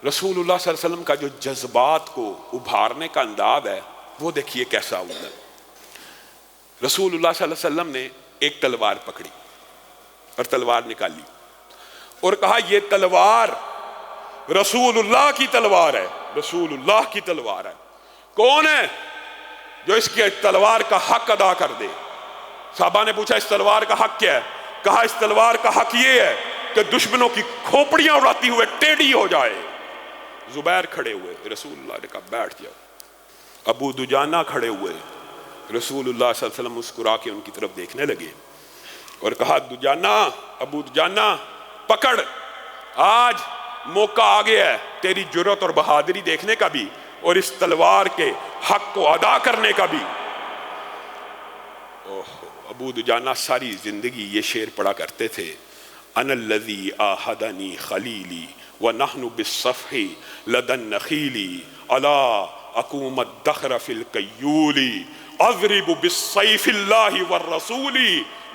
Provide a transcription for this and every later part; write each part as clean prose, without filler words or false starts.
رسول اللہ صلی اللہ علیہ وسلم کا جو جذبات کو ابھارنے کا انداز ہے وہ دیکھیے کیسا ہوتا ہے۔ رسول اللہ صلی اللہ علیہ وسلم نے ایک تلوار پکڑی اور تلوار نکالی اور کہا یہ تلوار رسول اللہ کی تلوار ہے، رسول اللہ کی تلوار ہے۔ کون ہے جو اس کے تلوار کا حق ادا کر دے؟ صحابہ نے پوچھا اس تلوار کا حق کیا ہے؟ کہا اس تلوار کا حق یہ ہے کہ دشمنوں کی کھوپڑیاں اڑاتی ہوئے ٹیڑھی ہو جائے۔ زبیر کھڑے ہوئے، رسول اللہ نے کہا بیٹھ جاؤ۔ ابو دجانہ کھڑے ہوئے، رسول اللہ صلی اللہ علیہ وسلم مسکرا کے ان کی طرف دیکھنے لگے اور کہا دجانہ، ابو دجانہ پکڑ، آج موقع آ گیا ہے تیری جرات اور بہادری دیکھنے کا بھی اور اس تلوار کے حق کو ادا کرنے کا بھی۔ ابو دجانہ ساری زندگی یہ شعر پڑھا کرتے تھے، انا الذی آہدنی خلیلی ونحن بالصفح لدى النخیل الا اقوم الدخر فی الکیول اضرب بالسیف اللہ والرسول۔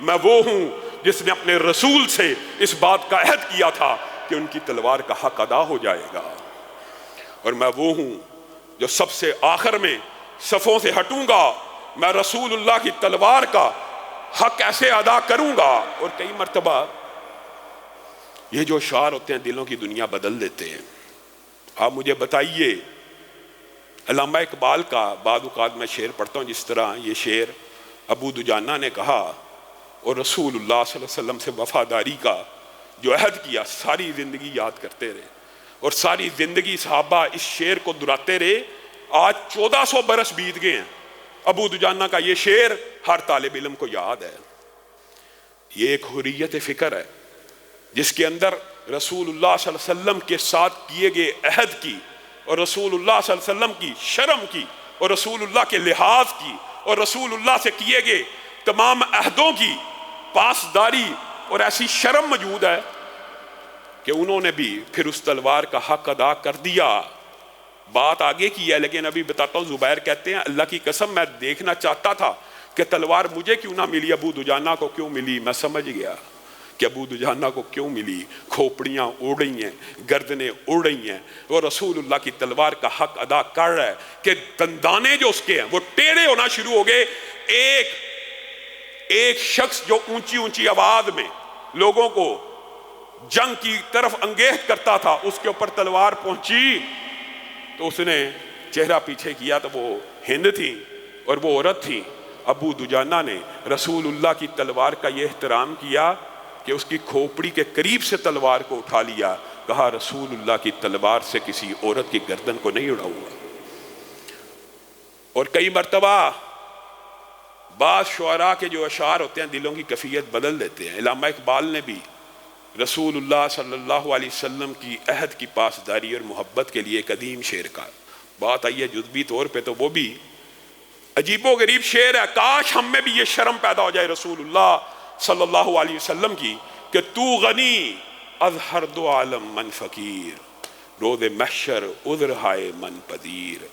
میں وہ ہوں جس نے اپنے رسول سے اس بات کا عہد کیا تھا کہ ان کی تلوار کا حق ادا ہو جائے گا، اور میں وہ ہوں جو سب سے آخر میں صفوں سے ہٹوں گا، میں رسول اللہ کی تلوار کا حق ایسے ادا کروں گا۔ اور کئی مرتبہ یہ جو اشعار ہوتے ہیں دلوں کی دنیا بدل دیتے ہیں۔ آپ مجھے بتائیے، علامہ اقبال کا بعض اوقات میں شعر پڑھتا ہوں، جس طرح یہ شعر ابو دجانہ نے کہا اور رسول اللہ صلی اللہ علیہ وسلم سے وفاداری کا جو عہد کیا ساری زندگی یاد کرتے رہے، اور ساری زندگی صحابہ اس شعر کو دہراتے رہے۔ آج 1400 برس بیت گئے ہیں، ابو دجانہ کا یہ شعر ہر طالب علم کو یاد ہے۔ یہ ایک حریت فکر ہے جس کے اندر رسول اللہ صلی اللہ علیہ وسلم کے ساتھ کیے گئے عہد کی اور رسول اللہ صلی اللہ علیہ وسلم کی شرم کی اور رسول اللہ کے لحاظ کی اور رسول اللہ سے کیے گئے تمام عہدوں کی پاسداری اور ایسی شرم موجود ہے کہ انہوں نے بھی پھر اس تلوار کا حق ادا کر دیا۔ بات آگے کی ہے لیکن ابھی بتاتا ہوں۔ زبیر کہتے ہیں اللہ کی قسم میں دیکھنا چاہتا تھا کہ تلوار مجھے کیوں نہ ملی، ابو دجانہ کو کیوں ملی۔ میں سمجھ گیا کہ ابو دجانہ کو کیوں ملی، کھوپڑیاں اڑ رہی ہیں، گردنیں اڑ رہی ہیں، وہ رسول اللہ کی تلوار کا حق ادا کر رہا ہے کہ دندانے جو اس کے ہیں وہ ٹیڑھے ہونا شروع ہو گئے۔ ایک شخص جو اونچی اونچی آواز میں لوگوں کو جنگ کی طرف انگیز کرتا تھا، اس کے اوپر تلوار پہنچی تو اس نے چہرہ پیچھے کیا تو وہ ہند تھی اور وہ عورت تھی۔ ابو دجانہ نے رسول اللہ کی تلوار کا یہ احترام کیا کہ اس کی کھوپڑی کے قریب سے تلوار کو اٹھا لیا، کہا رسول اللہ کی تلوار سے کسی عورت کی گردن کو نہیں اڑاؤں گا۔ اور کئی مرتبہ بعض شعراء کے جو اشعار ہوتے ہیں دلوں کی کیفیت بدل دیتے ہیں۔ علامہ اقبال نے بھی رسول اللہ صلی اللہ علیہ وسلم کی عہد کی پاسداری اور محبت کے لیے ایک عظیم شعر کا بات آئی ہے جزوی طور پہ، تو وہ بھی عجیب و غریب شعر ہے۔ کاش ہم میں بھی یہ شرم پیدا ہو جائے رسول اللہ صلی اللہ علیہ وسلم کی کہ تو غنی از ہر دو عالم من فقیر، روز محشر عذر ہائے من پذیر،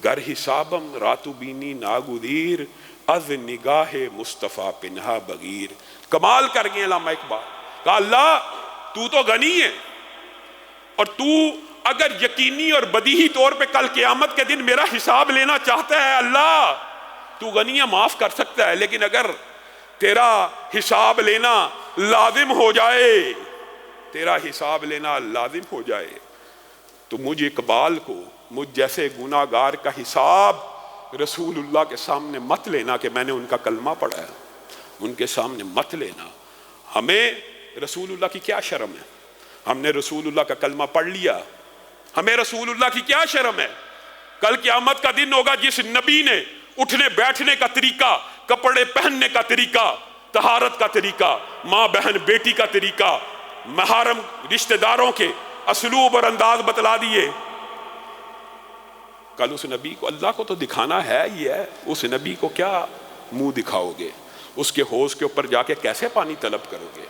گر حسابم راتو بینی ناگزیر، از نگاہ مصطفیٰ پنہا بغیر۔ کمال کر گئے علامہ اقبال، کہا اللہ تو غنی ہے، اور تو اگر یقینی اور بدیہی طور پہ کل قیامت کے دن میرا حساب لینا چاہتا ہے، اللہ تو غنی ہے، معاف کر سکتا ہے، لیکن اگر تیرا حساب لینا لازم ہو جائے، تیرا حساب لینا لازم ہو جائے تو مجھ اقبال کو، مجھ جیسے گناہ گار کا حساب رسول اللہ کے سامنے مت لینا کہ میں نے ان کا کلمہ پڑھا ہے، ان کے سامنے مت لینا۔ ہمیں رسول اللہ کی کیا شرم ہے؟ ہم نے رسول اللہ کا کلمہ پڑھ لیا، ہمیں رسول اللہ کی کیا شرم ہے؟ کل قیامت کا دن ہوگا جس نبی نے اٹھنے بیٹھنے کا طریقہ، کپڑے پہننے کا طریقہ، طہارت کا طریقہ، ماں بہن بیٹی کا طریقہ، محارم رشتہ داروں کے اسلوب اور انداز بتلا دیے، کل اس نبی کو، اللہ کو تو دکھانا ہے ہی ہے، اس نبی کو کیا منہ دکھاؤ گے؟ اس کے حوض کے اوپر جا کے کیسے پانی طلب کرو گے؟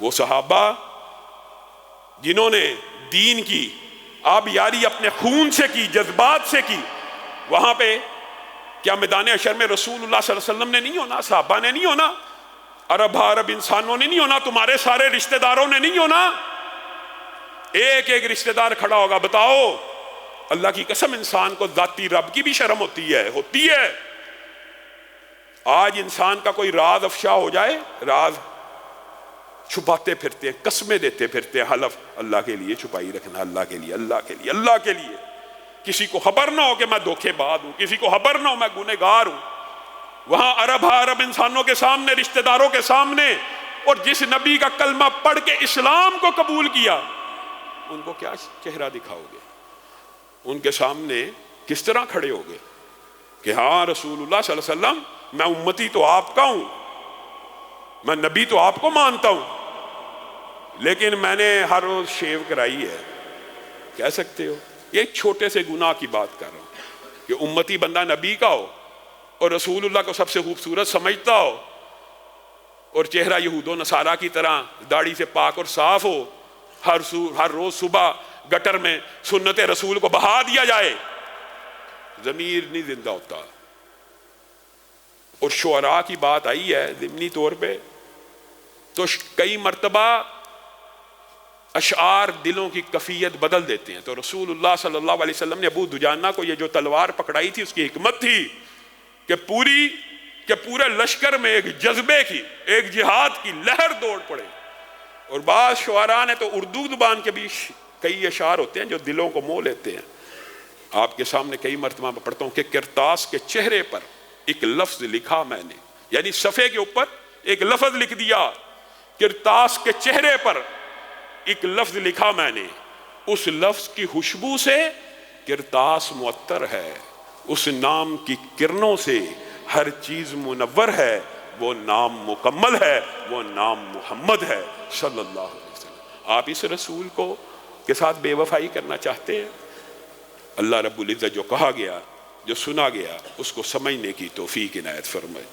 وہ صحابہ جنہوں نے دین کی آبیاری اپنے خون سے کی، جذبات سے کی، وہاں پہ کیا میدان حشر میں رسول اللہ صلی اللہ علیہ وسلم نے نہیں ہونا؟ صحابہ نے نہیں ہونا؟ عرب انسانوں نے نہیں ہونا؟ تمہارے سارے رشتہ داروں نے نہیں ہونا؟ ایک ایک رشتہ دار کھڑا ہوگا. بتاؤ اللہ کی قسم انسان کو ذاتی رب کی بھی شرم ہوتی ہے. آج انسان کا کوئی راز افشا ہو جائے، راز چھپاتے پھرتے ہیں، قسمیں دیتے پھرتے ہیں، حلف اللہ کے لیے چھپائی رکھنا، اللہ کے لیے، اللہ کے لیے، اللہ کے لیے. کسی کو خبر نہ ہو کہ میں دھوکے باز ہوں، کسی کو خبر نہ ہو میں گنہگار ہوں. وہاں عرب انسانوں کے سامنے، رشتہ داروں کے سامنے، اور جس نبی کا کلمہ پڑھ کے اسلام کو قبول کیا، ان کو کیا چہرہ دکھاؤ گے؟ ان کے سامنے کس طرح کھڑے ہوگے کہ ہاں رسول اللہ صلی اللہ علیہ وسلم، میں امتی تو آپ کا ہوں، میں نبی تو آپ کو مانتا ہوں، لیکن میں نے ہر روز شیو کرائی ہے. کہہ سکتے ہو؟ یہ ایک چھوٹے سے گناہ کی بات کر رہا ہوں کہ امتی بندہ نبی کا ہو اور رسول اللہ کو سب سے خوبصورت سمجھتا ہو، اور چہرہ یہود و نصارہ کی طرح داڑھی سے پاک اور صاف ہو، ہر روز صبح گٹر میں سنت رسول کو بہا دیا جائے. ضمیر نہیں زندہ ہوتا. اور شعراء کی بات آئی ہے ضمنی طور پہ، تو کئی مرتبہ اشعار دلوں کی کیفیت بدل دیتے ہیں. تو رسول اللہ صلی اللہ علیہ وسلم نے ابو دجانہ کو یہ جو تلوار پکڑائی تھی، اس کی حکمت تھی کہ پورے لشکر میں ایک جذبے کی، ایک جہاد کی لہر دوڑ پڑے. اور بعض شعراء نے تو اردو زبان کے بھی کئی اشعار ہوتے ہیں جو دلوں کو مو لیتے ہیں. آپ کے سامنے کئی مرتبہ میں پڑھتا ہوں کہ کرتاس کے چہرے پر ایک لفظ لکھا میں نے، یعنی صفحے کے اوپر ایک لفظ لکھ دیا. کرتاس کے چہرے پر ایک لفظ لکھا میں نے، اس لفظ کی خوشبو سے کرتاس معطر ہے، اس نام کی کرنوں سے ہر چیز منور ہے، وہ نام مکمل ہے، وہ نام محمد ہے صلی اللہ علیہ وسلم. آپ اس رسول کو کے ساتھ بے وفائی کرنا چاہتے ہیں؟ اللہ رب العزت جو کہا گیا، جو سنا گیا، اس کو سمجھنے کی توفیق عنایت فرمائے.